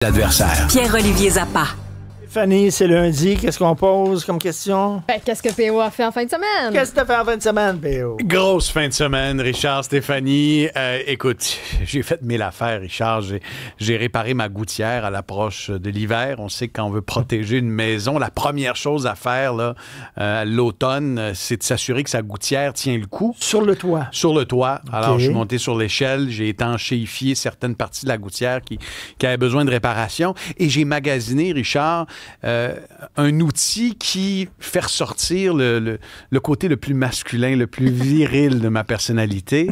l'adversaire. Pierre-Olivier Zappa. Fanny, c'est lundi. Qu'est-ce qu'on pose comme question? Qu'est-ce que PO a fait en fin de semaine? Qu'est-ce que t'as fait en fin de semaine, PO? Grosse fin de semaine, Richard, Stéphanie. Écoute, j'ai fait mille affaires, Richard. J'ai réparé ma gouttière à l'approche de l'hiver. On sait que quand on veut protéger une maison, la première chose à faire là, l'automne, c'est de s'assurer que sa gouttière tient le coup. Sur le toit. Sur le toit. Okay. Alors, je suis monté sur l'échelle. J'ai étanchéifié certaines parties de la gouttière qui avaient besoin de réparation. Et j'ai magasiné, Richard, un outil qui fait ressortir le côté le plus masculin, le plus viril de ma personnalité.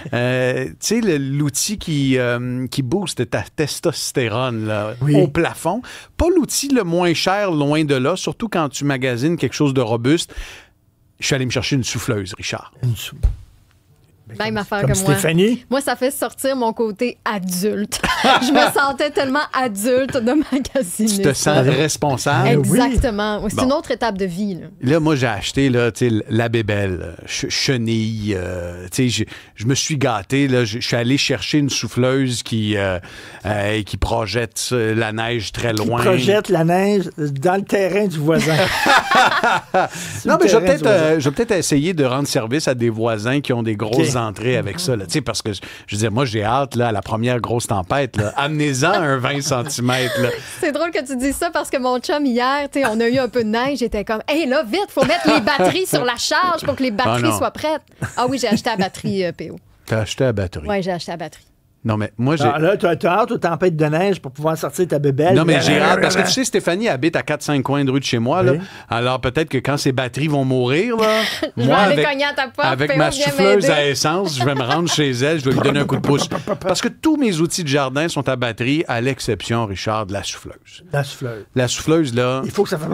Tu sais, l'outil qui booste ta testostérone là, oui, au plafond. Pas l'outil le moins cher, loin de là, surtout quand tu magasines quelque chose de robuste. Je suis allé me chercher une souffleuse, Richard. Même affaire comme que moi. Stéphanie? Moi, ça fait sortir mon côté adulte. Je me sentais tellement adulte de magasiner. Tu te sens responsable? Exactement. Oui. C'est Bon. une autre étape de vie. Là, moi, j'ai acheté là, la bébelle, chenille. Je me suis gâté. Je suis allé chercher une souffleuse qui projette la neige très loin. Qui projette la neige dans le terrain du voisin. Non, mais je vais peut-être essayer de rendre service à des voisins qui ont des grosses entrées avec ça. Là, parce que, je veux dire, moi, j'ai hâte là, à la première grosse tempête. Là. Amenez-en un 20 cm. Là. C'est drôle que tu dises ça parce que mon chum, hier, on a eu un peu de neige. J'étais comme, hey, là, vite, faut mettre les batteries sur la charge pour que les batteries soient prêtes. Ah oui, j'ai acheté la batterie, PO. T'as acheté la batterie? Oui, j'ai acheté la batterie. Non, mais moi, j'ai... Là, tu as hâte aux tempêtes de neige pour pouvoir sortir ta bébelle. Non, mais j'ai hâte, parce que tu sais, Stéphanie habite à 4-5 coins de rue de chez moi, là. Oui. Alors, peut-être que quand ses batteries vont mourir, là, moi, aller cogner à ta porte, avec PO, ma viens souffleuse m'aider. à essence, je vais me rendre chez elle, je vais lui donner un coup de pouce. Parce que tous mes outils de jardin sont à batterie, à l'exception, Richard, de la souffleuse. La souffleuse. La souffleuse, là... Il faut que ça fasse...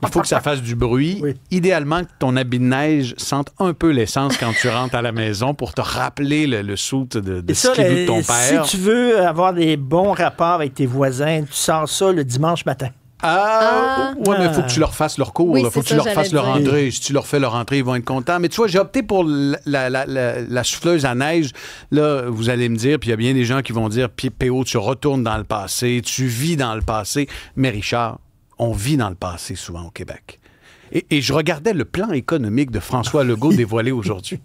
Il faut que ça fasse du bruit. Oui. Idéalement, que ton habit de neige sente un peu l'essence quand tu rentres à la maison pour te rappeler le soute de skidoo de ton père. Si tu veux avoir des bons rapports avec tes voisins, tu sors ça le dimanche matin. Ouais, mais il faut que tu leur fasses leur cours. Il Oui, faut que tu c'est leur ça, fasses leur j'allais dire. entrée. Si tu leur fais leur entrée, ils vont être contents. Mais tu vois, j'ai opté pour la souffleuse à neige. Là, vous allez me dire, puis il y a bien des gens qui vont dire, PO, tu retournes dans le passé, tu vis dans le passé. Mais Richard, on vit dans le passé souvent au Québec. Et je regardais le plan économique de François Legault dévoilé aujourd'hui.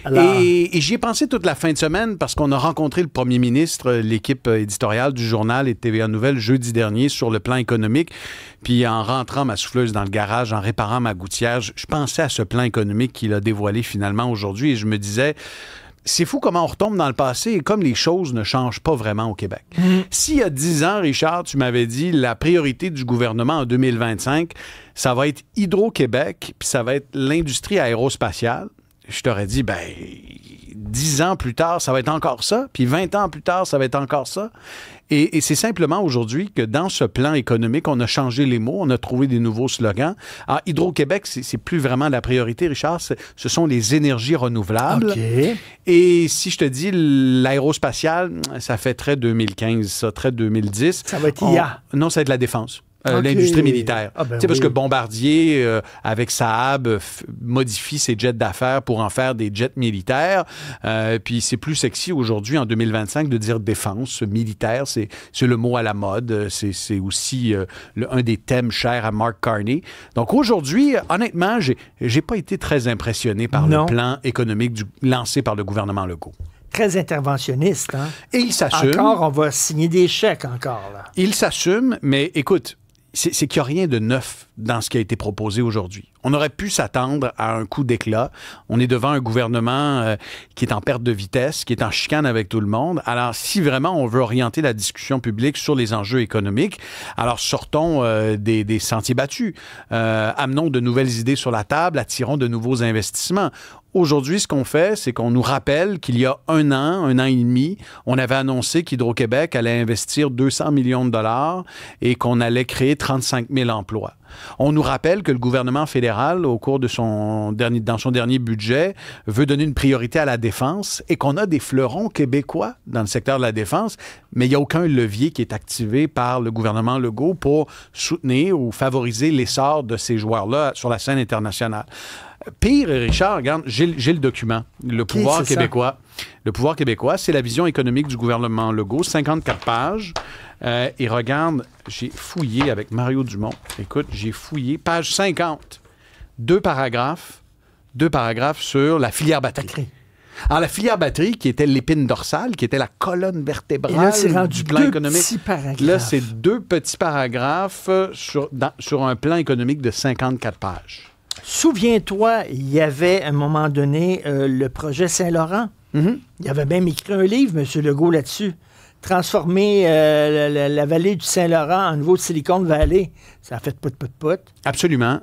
Alors... Et j'y ai pensé toute la fin de semaine parce qu'on a rencontré le premier ministre, l'équipe éditoriale du journal et de TVA Nouvelles jeudi dernier sur le plan économique. Puis en rentrant ma souffleuse dans le garage, en réparant ma gouttière, je pensais à ce plan économique qu'il a dévoilé finalement aujourd'hui et je me disais... C'est fou comment on retombe dans le passé et comme les choses ne changent pas vraiment au Québec. S'il y a 10 ans, Richard, tu m'avais dit la priorité du gouvernement en 2025, ça va être Hydro-Québec puis ça va être l'industrie aérospatiale. Je t'aurais dit, 10 ans plus tard, ça va être encore ça, puis 20 ans plus tard, ça va être encore ça. Et c'est simplement aujourd'hui que dans ce plan économique, on a changé les mots, on a trouvé des nouveaux slogans. Alors, Hydro-Québec, c'est plus vraiment la priorité, Richard, ce sont les énergies renouvelables. OK. Et si je te dis l'aérospatiale, ça fait très 2015, ça, très 2010. Ça va être IA. Non, ça va être la défense. OK. L'industrie militaire. Ah, ben Parce oui. que Bombardier, avec Saab, modifie ses jets d'affaires pour en faire des jets militaires. Puis c'est plus sexy aujourd'hui, en 2025, de dire défense militaire. C'est le mot à la mode. C'est aussi un des thèmes chers à Mark Carney. Donc aujourd'hui, honnêtement, j'ai pas été très impressionné par le plan économique lancé par le gouvernement Legault. Très interventionniste, hein? Et il s'assume. Encore, on va signer des chèques encore, là. Il s'assume, mais écoute, c'est qu'il n'y a rien de neuf dans ce qui a été proposé aujourd'hui. On aurait pu s'attendre à un coup d'éclat. On est devant un gouvernement qui est en perte de vitesse, qui est en chicane avec tout le monde. Alors, si vraiment on veut orienter la discussion publique sur les enjeux économiques, alors sortons des sentiers battus. Amenons de nouvelles idées sur la table, attirons de nouveaux investissements. Aujourd'hui, ce qu'on fait, c'est qu'on nous rappelle qu'il y a un an et demi, on avait annoncé qu'Hydro-Québec allait investir 200 millions de dollars et qu'on allait créer 35 000 emplois. On nous rappelle que le gouvernement fédéral, au cours de dans son dernier budget, veut donner une priorité à la défense et qu'on a des fleurons québécois dans le secteur de la défense, mais il n'y a aucun levier qui est activé par le gouvernement Legault pour soutenir ou favoriser l'essor de ces joueurs-là sur la scène internationale. Pire, Richard, regarde, j'ai le document, le pouvoir québécois. Le pouvoir québécois, c'est la vision économique du gouvernement Legault, 54 pages. Et regarde, j'ai fouillé avec Mario Dumont. Écoute, j'ai fouillé, page 50, deux paragraphes sur la filière batterie. Alors, la filière batterie, qui était l'épine dorsale, qui était la colonne vertébrale et là, c'est rendu du plan économique. Petits paragraphes. Là, c'est 2 petits paragraphes sur un plan économique de 54 pages. Souviens-toi, il y avait à un moment donné le projet Saint-Laurent. Mm-hmm. Il avait même écrit un livre, M. Legault, là-dessus. Transformer la vallée du Saint-Laurent en nouveau Silicon Valley. Ça a fait pout. Absolument.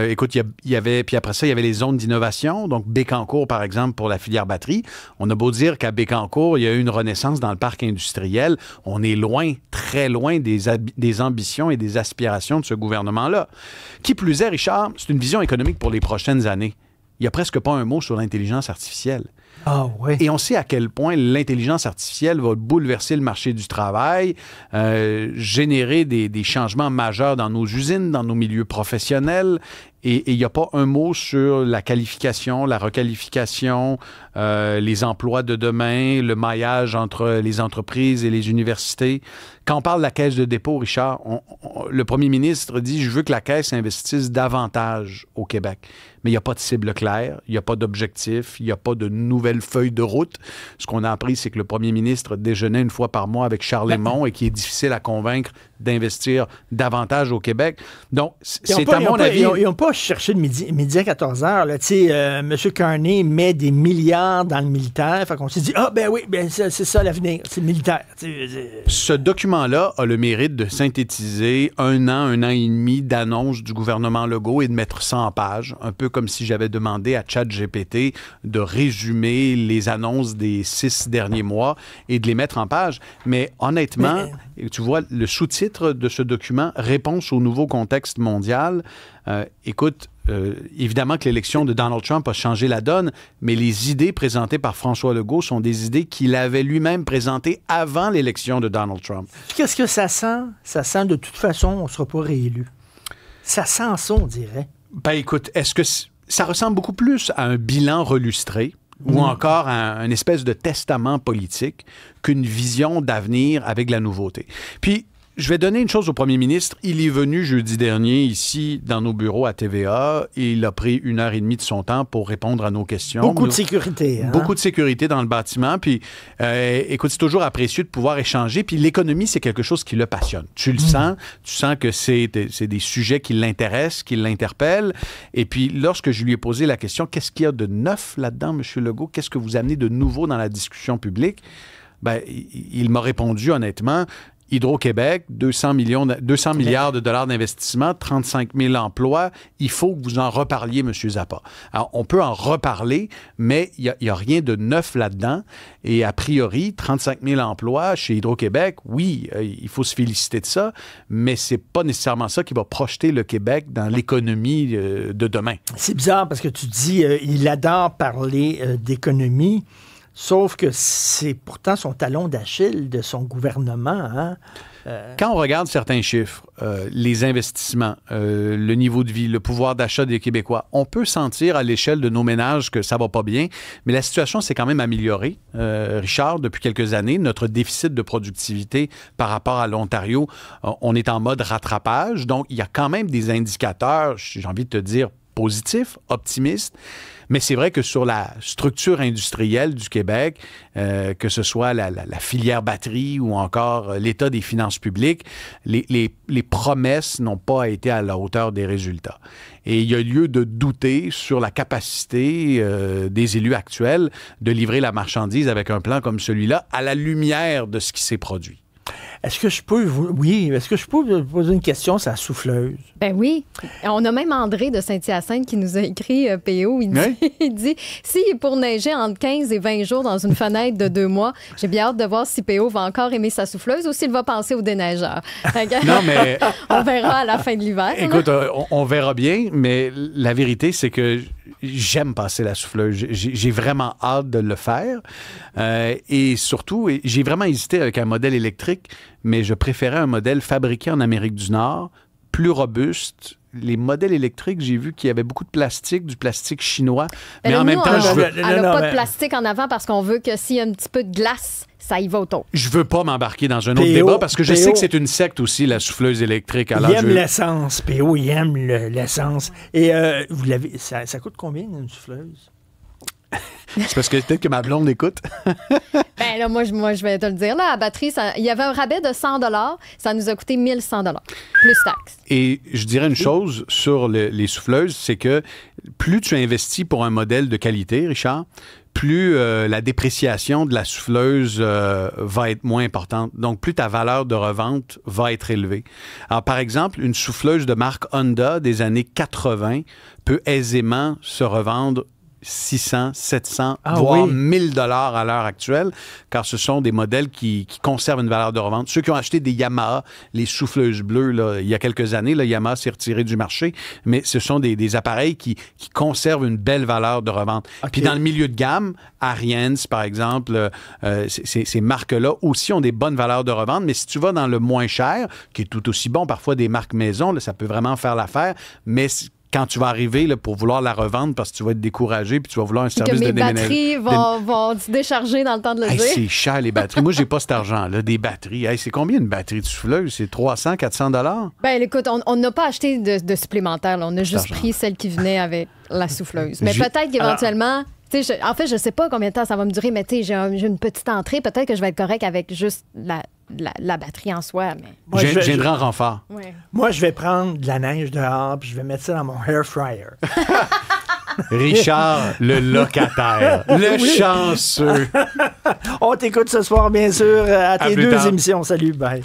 Écoute, il y avait, puis après ça, il y avait les zones d'innovation. Donc, Bécancour, par exemple, pour la filière batterie. On a beau dire qu'à Bécancour, il y a eu une renaissance dans le parc industriel. On est loin, très loin des ambitions et des aspirations de ce gouvernement-là. Qui plus est, Richard, c'est une vision économique pour les prochaines années. Il n'y a presque pas un mot sur l'intelligence artificielle. Ah oui. Et on sait à quel point l'intelligence artificielle va bouleverser le marché du travail, générer des changements majeurs dans nos usines, dans nos milieux professionnels. Et il n'y a pas un mot sur la qualification, la requalification, les emplois de demain, le maillage entre les entreprises et les universités. Quand on parle de la Caisse de dépôt, Richard, le premier ministre dit « Je veux que la Caisse investisse davantage au Québec ». Mais il n'y a pas de cible claire, il n'y a pas d'objectif, il n'y a pas de nouvelle feuille de route. Ce qu'on a appris, c'est que le premier ministre déjeunait une fois par mois avec Charles Lemond et qu'il est difficile à convaincre d'investir davantage au Québec. Donc, c'est à mon avis... Ils n'ont pas cherché le midi à 14 heures. M. Carney met des milliards dans le militaire. Fait qu'on s'est dit, c'est ça l'avenir, c'est le militaire. Ce document-là a le mérite de synthétiser un an et demi d'annonces du gouvernement Legault et de mettre 100 pages, un peu comme si j'avais demandé à ChatGPT de résumer les annonces des 6 derniers mois et de les mettre en pages. Mais honnêtement, tu vois, le sous-titre de ce document, « Réponse au nouveau contexte mondial », écoute, évidemment que l'élection de Donald Trump a changé la donne, mais les idées présentées par François Legault sont des idées qu'il avait lui-même présentées avant l'élection de Donald Trump. Qu'est-ce que ça sent? Ça sent de toute façon, on ne sera pas réélu. Ça sent ça, on dirait. Ben écoute, est-ce que ça ressemble beaucoup plus à un bilan relustré ou encore à une espèce de testament politique qu'une vision d'avenir avec de la nouveauté? Puis, je vais donner une chose au premier ministre. Il est venu jeudi dernier ici dans nos bureaux à TVA et il a pris 1h30 de son temps pour répondre à nos questions. Beaucoup de sécurité. Hein? Beaucoup de sécurité dans le bâtiment. Puis, écoute, c'est toujours apprécié de pouvoir échanger. Puis l'économie, c'est quelque chose qui le passionne. Tu le sens. Tu sens que c'est des sujets qui l'intéressent, qui l'interpellent. Et puis, lorsque je lui ai posé la question, qu'est-ce qu'il y a de neuf là-dedans, M. Legault? Qu'est-ce que vous amenez de nouveau dans la discussion publique? Ben, il m'a répondu honnêtement... Hydro-Québec, 200 milliards de dollars d'investissement, 35 000 emplois. Il faut que vous en reparliez, M. Zappa. Alors, on peut en reparler, mais il n'y a rien de neuf là-dedans. Et a priori, 35 000 emplois chez Hydro-Québec, oui, il faut se féliciter de ça, mais c'est pas nécessairement ça qui va projeter le Québec dans l'économie de demain. C'est bizarre parce que tu dis, il adore parler d'économie. Sauf que c'est pourtant son talon d'Achille de son gouvernement. Hein? Quand on regarde certains chiffres, les investissements, le niveau de vie, le pouvoir d'achat des Québécois, on peut sentir à l'échelle de nos ménages que ça va pas bien, mais la situation s'est quand même améliorée. Richard, depuis quelques années, notre déficit de productivité par rapport à l'Ontario, on est en mode rattrapage. Donc, il y a quand même des indicateurs, j'ai envie de te dire, positifs, optimistes. Mais c'est vrai que sur la structure industrielle du Québec, que ce soit la filière batterie ou encore l'état des finances publiques, les promesses n'ont pas été à la hauteur des résultats. Et il y a lieu de douter sur la capacité des élus actuels de livrer la marchandise avec un plan comme celui-là à la lumière de ce qui s'est produit. Est-ce que je peux vous poser une question sur la souffleuse? Ben oui. On a même André de Saint-Hyacinthe qui nous a écrit PO. Il dit si pour neiger entre 15 et 20 jours dans une fenêtre de 2 mois, j'ai bien hâte de voir si PO va encore aimer sa souffleuse ou s'il va penser aux déneigeurs. Non, mais... on verra à la fin de l'hiver. Écoute, on verra bien, mais la vérité, c'est que j'aime passer la souffleuse. J'ai vraiment hâte de le faire. Et surtout, j'ai vraiment hésité avec un modèle électrique, mais je préférais un modèle fabriqué en Amérique du Nord, plus robuste, les modèles électriques, j'ai vu qu'il y avait beaucoup de plastique, du plastique chinois. Mais mais là, en même nous, temps, elle n'a pas de plastique en avant parce qu'on veut que s'il y a un petit peu de glace, ça y va autour. Je veux pas m'embarquer dans un autre débat parce que je sais que c'est une secte aussi, la souffleuse électrique. Alors, il aime l'essence. PO, il aime l'essence. Et vous l'avez, ça coûte combien une souffleuse? C'est parce que peut-être que ma blonde écoute. Ben là, moi, je vais te le dire. Là, la batterie, il y avait un rabais de 100 $. Ça nous a coûté 1 100 $, plus taxes. Et je dirais une chose sur les souffleuses, c'est que plus tu investis pour un modèle de qualité, Richard, plus la dépréciation de la souffleuse va être moins importante. Donc, plus ta valeur de revente va être élevée. Alors, par exemple, une souffleuse de marque Honda des années 80 peut aisément se revendre 600, 700, voire 1000 $ à l'heure actuelle, car ce sont des modèles qui conservent une valeur de revente. Ceux qui ont acheté des Yamaha, les souffleuses bleues, là, il y a quelques années, là, Yamaha s'est retiré du marché, mais ce sont des appareils qui conservent une belle valeur de revente. Okay. Puis dans le milieu de gamme, Ariens, par exemple, ces marques-là aussi ont des bonnes valeurs de revente, mais si tu vas dans le moins cher, qui est tout aussi bon, parfois des marques maison, là, ça peut vraiment faire l'affaire, mais quand tu vas arriver là, pour vouloir la revendre parce que tu vas être découragé puis tu vas vouloir un service de déménagement. Les batteries vont se décharger dans le temps de le dire. C'est cher, les batteries. Moi, j'ai pas cet argent-là. Des batteries. C'est combien une batterie de souffleuse? C'est 300, 400 $? Ben, écoute, on n'a pas acheté de supplémentaire. Là. On a juste pris celle qui venait avec la souffleuse. Mais peut-être qu'éventuellement... En fait, je sais pas combien de temps ça va me durer, mais j'ai une petite entrée. Peut-être que je vais être correct avec juste la batterie en soi. Mais... Je viendrai en renfort. Ouais. Moi, je vais prendre de la neige dehors puis je vais mettre ça dans mon air fryer. Richard, le locataire. Le chanceux. On t'écoute ce soir, bien sûr, à tes deux émissions. Salut, bye.